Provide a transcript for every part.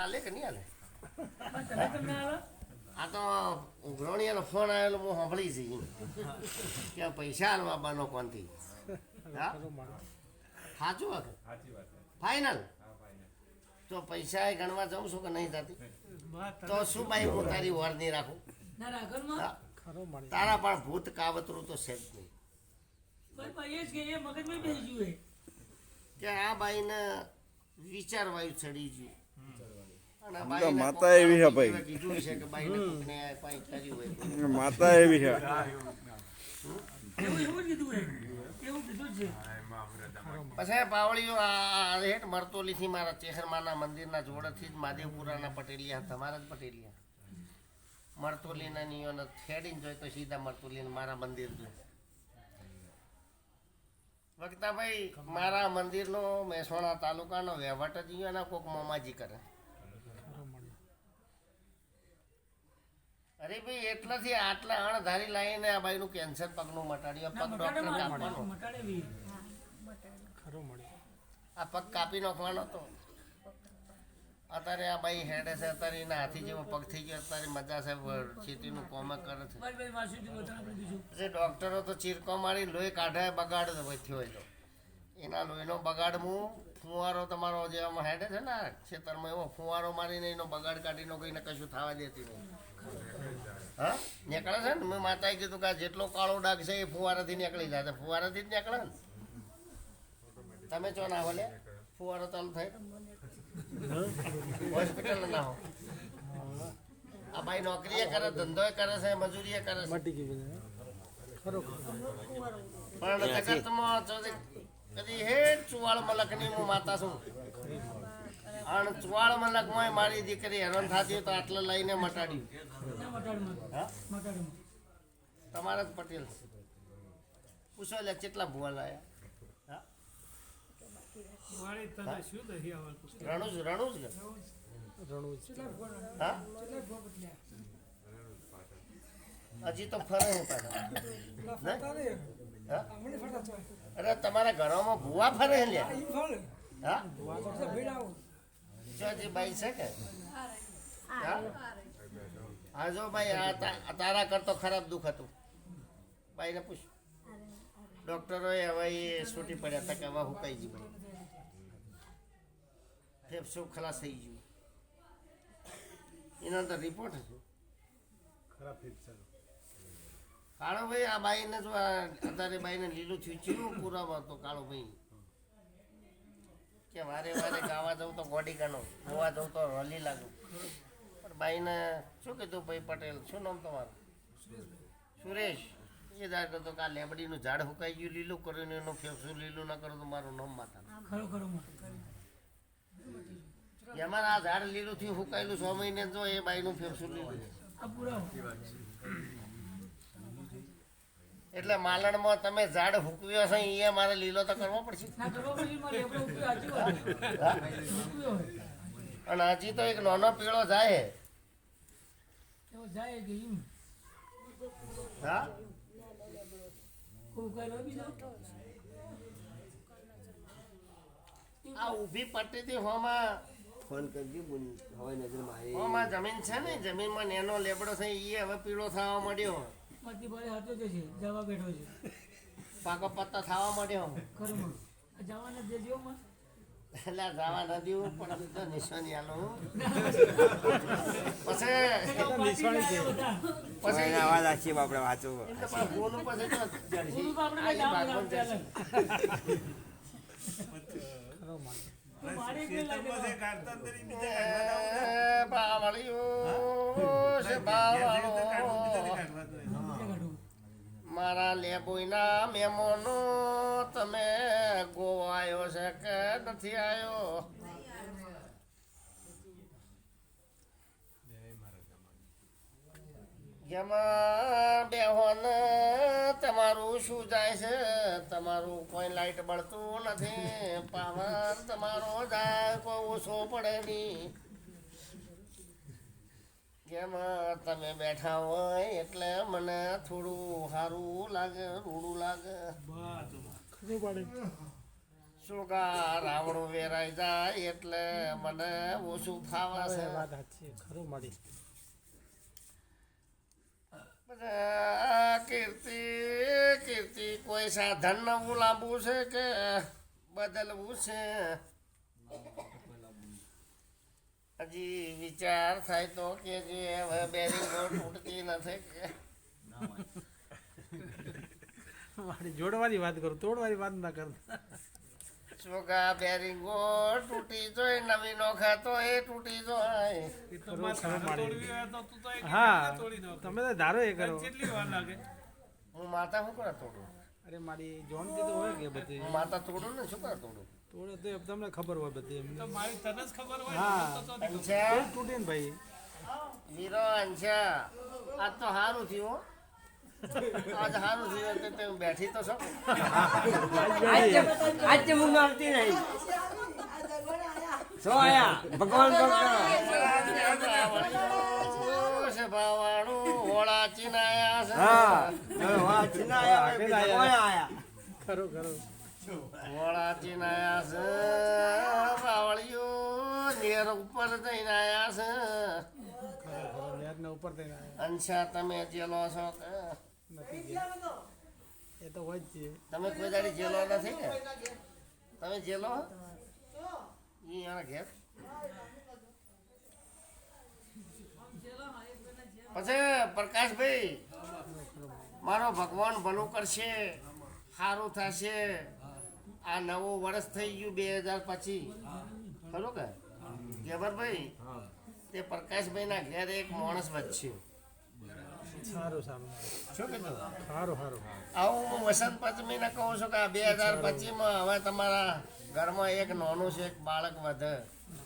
આલે કે નહીં આલે? આ તો ઉઘરોણીયાનો ફોન આવેલો હું સાંભળી જઈ કે પૈસા હાલવા બાનો કોનથી. હા સાચું વાત ફાઈનલ. તો પૈસા એ ગણવા જાઉં છું કે નહીં જતી? તો શું ભાઈ હું તારી વર નહીં રાખું? તારા પણ ભૂત કાવતરું તો છે જ નહીં કે આ બાઈને વિચારવાયું ચડી ગયું. માતા એવી છે ભાઈ, કીધું છે કે બાઈને કોકને કંઈ કર્યું હોય. માતા એવી છે. પછી પાવળીઓ આ હેઠ મરતોલીથી મારા ચેહરમાના મંદિરના જોડેથી જ મહાદેવપુરાના પટેલિયા તમારા જ પટેલિયા મરતોલીના નિયોને ખેડીને જોઈ તો સીધા મરતોલીને મારા મંદિર જોઈ. વક્તાભાઈ મારા મંદિરનો મહેસાણા તાલુકાનો વહેવટ જ એના કોક મોમાજી કરે. અરે ભાઈ એટલાથી આટલા અણધારી લાવીને આ બાઈનું કેન્સર પગનું મટાડ્યું. પગ ડોક્ટર કાપવાનો, આ પગ કાપી નાખવાનો તો અત્યારે આ બાઈ હેડે છે. અત્યારે એના હાથી જેવો પગ થઈ ગયો. અત્યારે મજા છે, ખેતીનું કોમ કરે છે. ડોક્ટરો તો ચીરકો મારી લોહી કાઢે બગાડ થયો હોય તો એના લોહીનો બગાડ હું ફુવારો તમારો જે આમાં હેડે છે ને ખેતરમાં એવો ફુવારો મારીને એનો બગાડ કાઢીને કહીને કશું થવા દેતી નહીં. હા નીકળે છે ને. મેં માતાએ કીધું કે જેટલો કાળો ડાઘ છે એ ફુવારાથી નીકળી જાય. ફુવારાથી જ નીકળે ને. તમે ચો ના હો લે ફુવારો ચાલુ થાય હોસ્પિટલ ના હો. આ ભાઈ નોકરી કરે, ધંધો કરે છે, મજૂરી કરે છે. પણ જગતમાં કદી હેઠ ચુવાળ મલકની હું માતા છું. અને ચુવાળ મલકમાં મારી દીકરી હેરાન થતી હોય તો આટલા લઈને મટાડ્યું. તમારા જ પટેલ પૂછો લે કેટલા ભૂવા લાયા? રણુજ રણુજ હા હજી તો ફરે હું પાછા. અરે તમારા ઘરોમાં ભૂવા ફરે લ્યા? હા બાઈ છે કે? હા જો ભાઈ આ તારા કરતો ખરાબ દુઃખ હતું. બાઈને પૂછ. ડોક્ટરોએ હવે એ છૂટી પડ્યા હતા કે હવે હુકાઈ ગયું ભાઈ, ફેફસું ખલાસ થઈ ગયું. એના અંદર રિપોર્ટ હતો કાળો ભાઈ. આ બાઈને જો અત્યારે બાઈને લીલું થયું ચીવું પુરાવા હતો કાળો ભાઈ કે વારે વારે ગાવા જવું તો ગોડી કાનો, ગોવા જવું તો રલી લાગું. પણ બાઈને શું કીધું ભાઈ પટેલ? શું નામ તમારું? સુરેશ. એ દાર કરતો કે આ લેબડીનું ઝાડ હુકાઈ ગયું, લીલું કર્યું, એનું ફેફસું લીલું ના કરું તો મારું નામ માતા. એમાં આ ઝાડ લીલું થયું હુકાયેલું 6 મહિને જો એ બાઈનું ફેફસું લીલું. એટલે માલણમાં તમે ઝાડ હુકવ્યો છે એ મારે લીલો તો કરવો પડશે. અને હજી તો એક નાનો પીળો જાય. હા આ ઊભી પટ્ટી થી હોમાં ફોન કરજો. હોમાં જમીન છે ને, જમીનમાં નેનો લેબડો છે એ હવે પીળો થવા માંડ્યો. પાકો પત્તા થવા માંડ્યો. એટલે જવા ન દેવું પણ નિશાની આલો. પછી અવાજ આખી બાપડે વાંચો મારા લેબોઈના મેમોનો તમે ગોવા આવ્યો છે કે નથી આવ્યો? જેમાં બેહોન તમારું શું જાય છે? તમારું કોઈ લાઈટ બળતું નથી, પાવર તમારો જાય કોઈ ઓછો પડે નહીં. જેમાં તમે બેઠા હોય એટલે મને થોડું સારું લાગે, રૂડું લાગે. શું કા રાવણું વેરાઈ જાય એટલે મને ઓછું ફાવે છે. વાત સાચી ખરું મારી બધા કીર્તિ કોઈ સાધન નવું લાવવું છે કે બદલવું છે? હજી વિચાર થાય તો કે જે હવે બેરિંગો તૂટતી નથી કે મારી જોડવાની વાત કરું તોડવાની વાત ના કરતા ચોગા બેરિંગો તૂટી જોઈ નવી નોખા તો એ તૂટી જાય. હા તમે તો ધારો એ કરો હું માતા શું કરે તોડું? અરે મારી જોન કીધું હોય કે બધી હું માતા તોડું ને શું કરે તોડું? તોડે તો એમ તમને ખબર હોય બધી એમને અંછા તૂટે ને ભાઈ વીરો અંછા આજ તો સારું થયું હો. આજ સારું થયું એટલે તે બેઠી તો છો. આજે હું આવતી નહીં શું આયા ભગવાન છે ભાવાણું હોળા ચીનાયા છે. ખરો ખરો હોળા ચીનાયા છે બાવળિયું નેર ઉપર જઈને આયા છે. ખરો નેરના ઉપર થઈને આવ્યા. અંછા તમે જેલો છો કે નથી ગયા. એ તો હોય જ છે તમે કોઈ દાડી જેલો નથી ને? તમે જેલો ઈ એના ઘેર પછી પ્રકાશભાઈ મારો ભગવાન ભલું કરશે, સારું થશે. આ નવું વર્ષ થઈ ગયું 2025 ખરું કે ગેબરભાઈ? તે પ્રકાશભાઈના ઘેર એક માણસ વધશે. સારું સારું શું કીધું? સારું સારું આવું હું વસંત પંચમીને કહું છું કે આ 2025માં હવે તમારા ઘરમાં એક નાનું છે, એક બાળક વધે.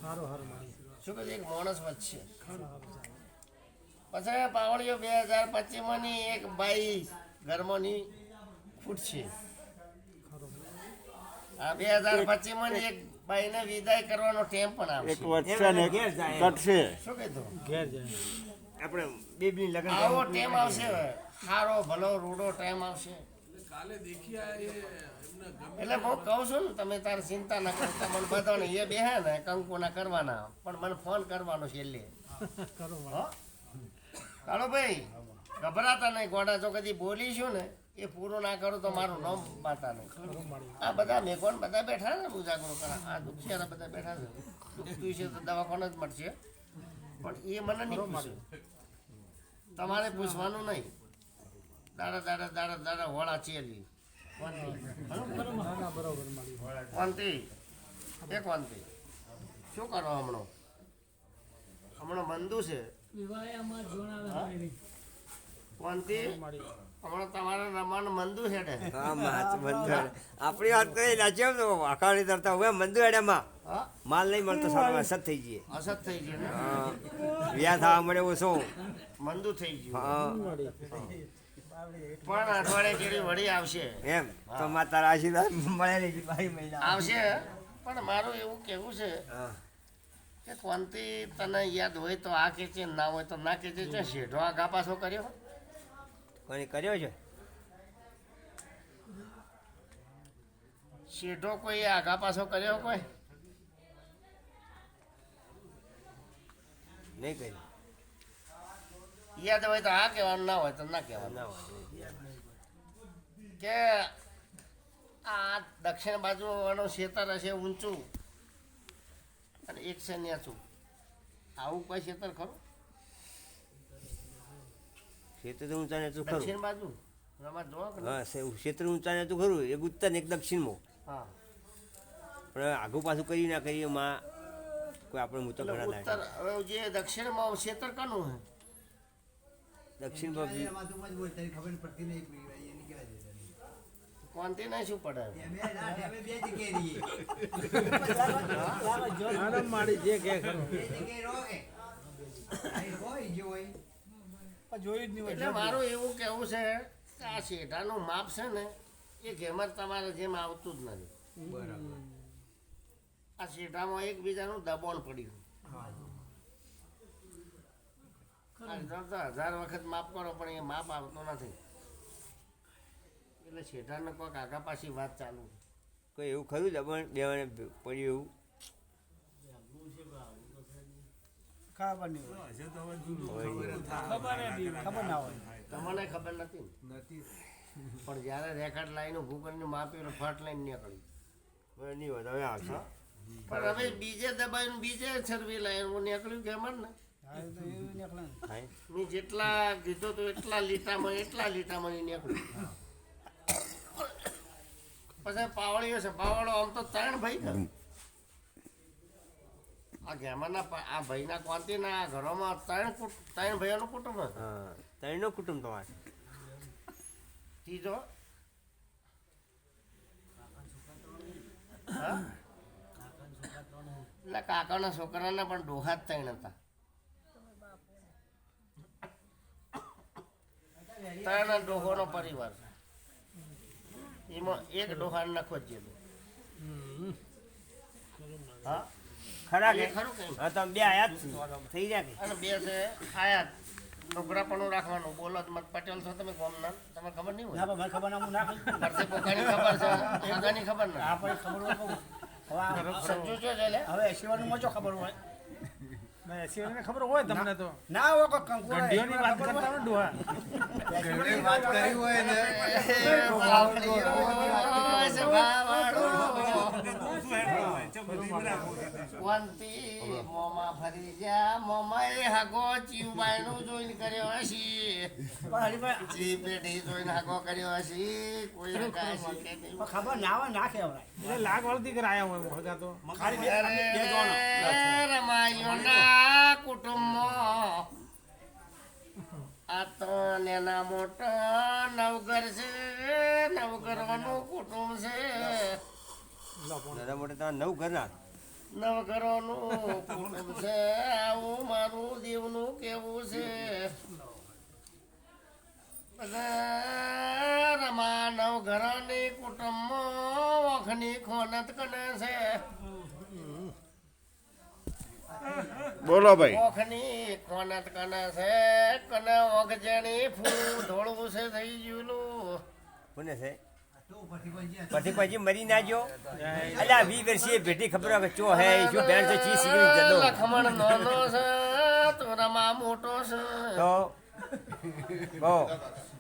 સારું સારું મારી શું કીધું? એક માણસ વધશે. સારું સારું સારું પછી પાવડીઓ 2025માંની એક બાઈ ઘરમાંની ફૂટશે. ખરું આ 2025માંની એક બાઈને વિદાય કરવાનો ટેમ પણ એક આવશે. વધશે ને એક ઘટશે. શું કીધું? ઘેર જાય આપણે બેબી લગન આવો ટેમ આવશે, સારો ભલો રૂડો ટાઈમ આવશે. એટલે હું કહું છું ને તમે તાર ચિંતા ના કરતા મને બધાને એ બેહે ને કંકુના કરવાના પણ મને ફોન કરવાનો છેલ્લે. ખરું હો ચાલો ભાઈ ગભરાતા નહીં. ગોડા જો કદી બોલીશું ને એ પૂરું ના કરું તો મારું નામ પાતા નહીં. ખરું મારી આ બધા મેકોન બધા બેઠા ને ઉજાગરો કરા. આ દુખિયારા બધા બેઠા છે. દુખતું છે તો દવાખાને જ મળશે પણ એ મને નહીં પૂછે. તમારે પૂછવાનું નહીં. દાડા હોળા ચેલી ના ના બરોબર મારી વાંતી એક વાંતી શું કરો હમણાં? હમણાં મંદુ છે વાંતી. મારી હમણાં તમારે રમવાનું મંદુ છે ને? આપણી વાત કરી નાચ્યો તો અખાડી ધરતા હવે મંદુ એડામાં હા માલ નહીં મળતો સારો અસત થઈ જઈએ અસત થઈ ગયું ને? વ્યાહ થવા મળે ઓછો મંદુ થઈ ગયું મારી પણ અઠવાડિયે જેવી વળી આવશે. એમ તો માં તારા આશીર્વાદ મળે નહીં ભાઈ મહિના આવશે પણ મારું એવું કેવું છે કે કોનથી તને યાદ હોય તો આ કે છે, ના હોય તો ના કે છે. શેઢો આગા પાછો કર્યો? કોને કર્યો છે શેઢો કોઈ આગા પાછો કર્યો? કોઈ નહીં કર્યો યાદ હોય તો આ કહેવાનું, ના હોય તો ના કહેવાનું. ના હોય કે આ દક્ષિણ બાજુ એનું ખેતર હશે ઊંચું અને એક છે નેચું. આવું કોઈ ખેતર ખરું ક્ષેત્ર તો ઊંચા ને તું ખરું દક્ષિણ બાજુ? રમત જોવો કે નહીં? હા ક્ષેત્ર ઊંચા ને તું ખરું એક ઉત્તર ને એક દક્ષિણમાં હા પણ આગુ પાછું કરી ના કરીએ માં કોઈ આપણે હું તો એટલે ઘણા ઉત્તર હવે જે દક્ષિણમાં ખેતર કનું છે? દક્ષિણ બાજુ કોનથી નહીં શું પડે? આરામ મારી જે કે ખરું જોયું જ નહીં એટલે મારું એવું કેવું છે કે આ શેઢાનું માપ છે ને એ ઘેમર તમારે જેમ આવતું જ નથી. આ શેઢામાં એકબીજાનું દબાણ પડ્યું. આ તો 1000 વખત માપ કરો પણ એ માપ આવતો નથી. એટલે શેઢાને કોઈક આગા પાછી વાત ચાલુ. કોઈ એવું ખરું દબાણ બેવાને પડ્યું એવું ખબર નહીં હોય. ખબર ના હોય. તમને ખબર નથી ને? પણ જ્યારે રેકર્ડ લાઈન ઊભું કરીને માપ્યું એટલે ફટ લઈને નીકળી. હવે નહીં હોય હવે આવશે પણ હવે બીજે દબાઈને બીજે છરવી લાઈન હું નીકળ્યું કે એમ જ ને. હા, એ તો એવું નીકળે ને. થાય મેં જેટલા કીધું તો એટલા લીટામાં નીકળ્યું. પછી પાવળીઓ છે. પાવળો આમ તો ત્રણ ભાઈ ને. આ ગેમાના આ ભાઈના કોંતીના ઘરોમાં ત્રણ ભાઈઓનું કુટુંબ હતું. હા ત્રણનો કુટુંબ તમારે ત્રીજો હા? એટલે કાકાના છોકરાના પણ ડોહા જ ત્રણ હતા. ત્રણ ડોહોનો પરિવાર છે. એમાં એક ડોહા નખો જ જેલું. હા ખરા કે એ ખરું કે હા તમે બે આયા જ છો. થઈ જાય કે અને બે છે આયા નોકરાપણું રાખવાનું. બોલો મત પટેલ છો તમે ગામના, તમને ખબર નહીં ના હોય? પણ મને ખબર ના, હું ના ખાઈ. ભરતી પોકાની ખબર છે, કાકાની ખબર નથી. આપણે ખબર હોય તો સમજુ છો છે લે? હવે 80 વાનું મજો ખબર હોય. ના, એસી વાળાને ખબર હોય તમને તો ના હોય કોઈ કંકુડા ગંઢીઓની વાત કરતા હોય ને ડોહા. વાત કરી હોય ને કોંતી મોમાં ફરી જા મોમાએ હાગો ચીવબાઈનું જોઈને કર્યો હશે. ચી પેઢી જોઈને હાગો કર્યો હશે. કોઈ હગા હશે કે નહીં. ખબર ના હોય ના કહેવાય. એટલે લાગ વાળતી કરે આયા હોય હગા તો. ખાલી બે જોણો. રમાયોના કુટુંબમાં આ તો નાના મોટા નવઘર છે. નવઘરોનું કુટુંબ છે. દાદા મોટા તમારે નવ ઘરના નવઘરોનું કુટુંબ છે. આવું મારું દેવનું કેવું છે. બધા રમા નવઘરોની કુટુંબમાં ઓખની ખોનત કને છે. બોલો ભાઈ. ઓખની ખોનત કને છે. કને ઓખ જેણી ફૂલ ધોળું છે થઈ ગયેલું. કોને છે પછી પછી મરી ના જો અલ્યા 20 વર્ષીય ભેટી ખબર હોય કે ચો હે શું બેન છે ચી સીગડી જતો લખમણ નાનો છે તો રમા મોટો છે. તો બો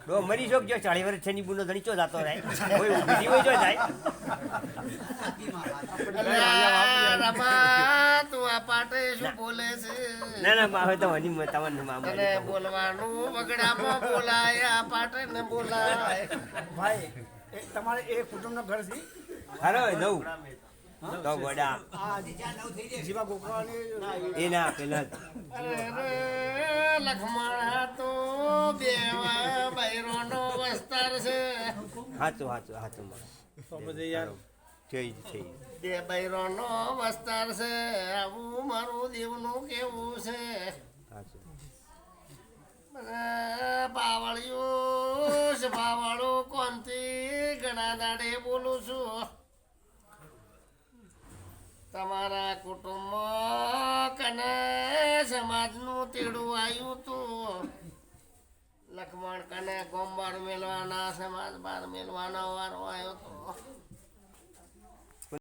ડો મરી શોક જો 40 વર્ષ છેની બુનો ધણી ચો જાતો રહે કોઈ બીજી કોઈ જો જાય રમા તું આ પાટે શું બોલે છે? ના ના માવે તો હની તમને મામા તને બોલવાનું વગડામાં બોલાય. આ પાટે ને બોલાય. ભાઈ તમારે એ કુટુંબનું ઘર છે? હારો નવ તો ગોડા આ જીવા ગોકળાની એ ના પેલા અરે લખમણ તો બે બૈરોનો વસ્તાર છે. હાચું હાચું હાચું તો પછી યાર થઈ થઈ બે બૈરોનો વસ્તાર છે. આવું મારું દેવનું કેવું છે. હાચું પાવળિયું છે. પાવળું કોનથી ઘણા દાડે બોલું છું. તમારા કુટુંબમાં કને સમાજનું તેડું આવ્યું તું. લખમણ કને ગોમ બાર મેળવાના સમાજ બાર મેળવાનો વારો આવ્યો તો.